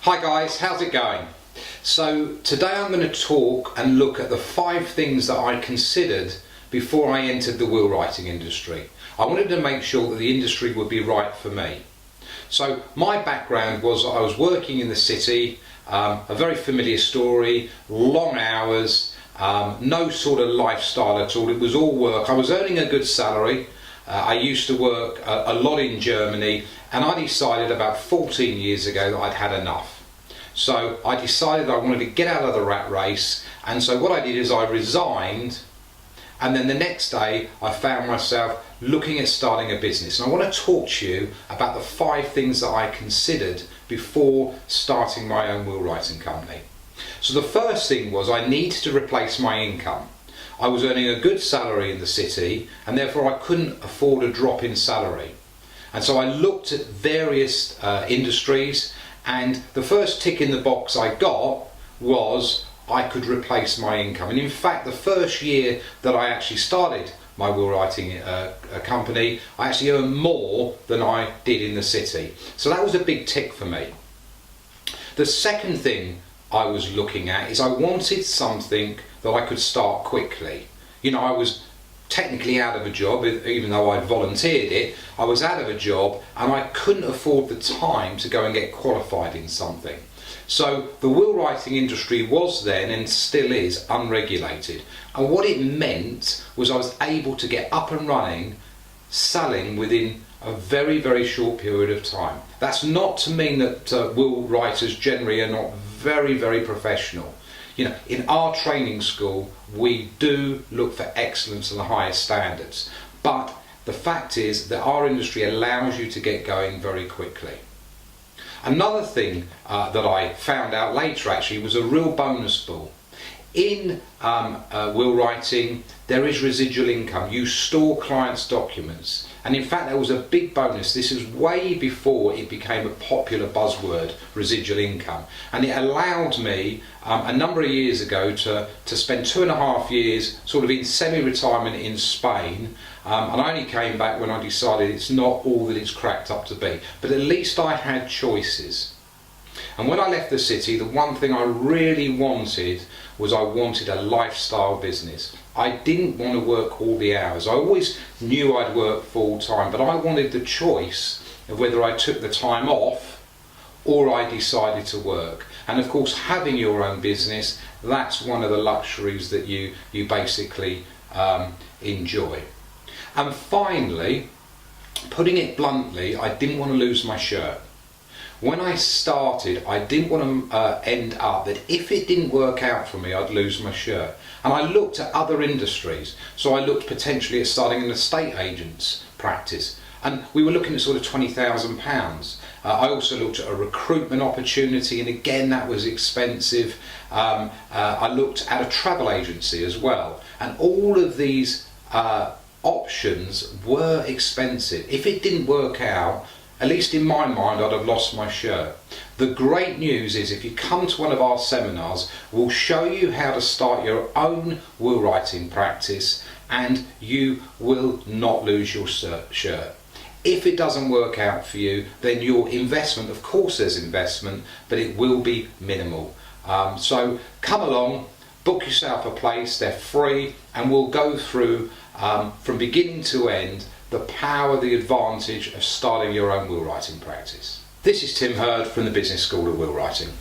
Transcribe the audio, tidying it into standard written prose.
Hi guys, how's it going? So today I'm going to talk and look at the 5 things that I considered before I entered the wheelwrighting industry. I wanted to make sure that the industry would be right for me. So my background was I was working in the city, a very familiar story, long hours, no sort of lifestyle at all. It was all work. I was earning a good salary. I used to work a lot in Germany, and I decided about 14 years ago that I'd had enough. So I decided I wanted to get out of the rat race, and so what I did is I resigned, and then the next day I found myself looking at starting a business. And I want to talk to you about the 5 things that I considered before starting my own wheelwrighting company. So the first thing was I needed to replace my income. I was earning a good salary in the city, and therefore I couldn't afford a drop in salary. And so I looked at various industries, and the first tick in the box I got was I could replace my income. And in fact, the first year that I actually started my wheelwriting company, I actually earned more than I did in the city. So that was a big tick for me. The second thing I was looking at is I wanted something that I could start quickly. You know, I was technically out of a job, even though I volunteered it. I was out of a job and I couldn't afford the time to go and get qualified in something. So the wheelwrighting industry was then, and still is, unregulated. And what it meant was I was able to get up and running, selling within a very, very short period of time. That's not to mean that wheel writers generally are not very, very professional. You know, in our training school, we do look for excellence and the highest standards. But the fact is that our industry allows you to get going very quickly. Another thing that I found out later actually was a real bonus pool. In wheelwriting, there is residual income. You store clients' documents. And in fact, there was a big bonus. This is way before it became a popular buzzword, residual income. And it allowed me a number of years ago to spend 2.5 years sort of in semi-retirement in Spain. And I only came back when I decided it's not all that it's cracked up to be. But at least I had choices. And when I left the city, the one thing I really wanted was I wanted a lifestyle business. I didn't want to work all the hours. I always knew I'd work full time, but I wanted the choice of whether I took the time off or I decided to work. And of course, having your own business, that's one of the luxuries that you basically enjoy. And finally, putting it bluntly, I didn't want to lose my shirt. When I started, I didn't want to end up that if it didn't work out for me, I'd lose my shirt. And I looked at other industries. So I looked potentially at starting an estate agent's practice. And we were looking at sort of £20,000. I also looked at a recruitment opportunity, and again, that was expensive. I looked at a travel agency as well. And all of these options were expensive. If it didn't work out, at least in my mind, I'd have lost my shirt. The great news is if you come to one of our seminars, we'll show you how to start your own wheelwrighting practice and you will not lose your shirt. If it doesn't work out for you, then your investment, of course there's investment, but it will be minimal. So come along, book yourself a place, they're free, and we'll go through from beginning to end the power, the advantage of starting your own wheelwriting practice. This is Tim Hurd from the Business School of Wheelwrighting.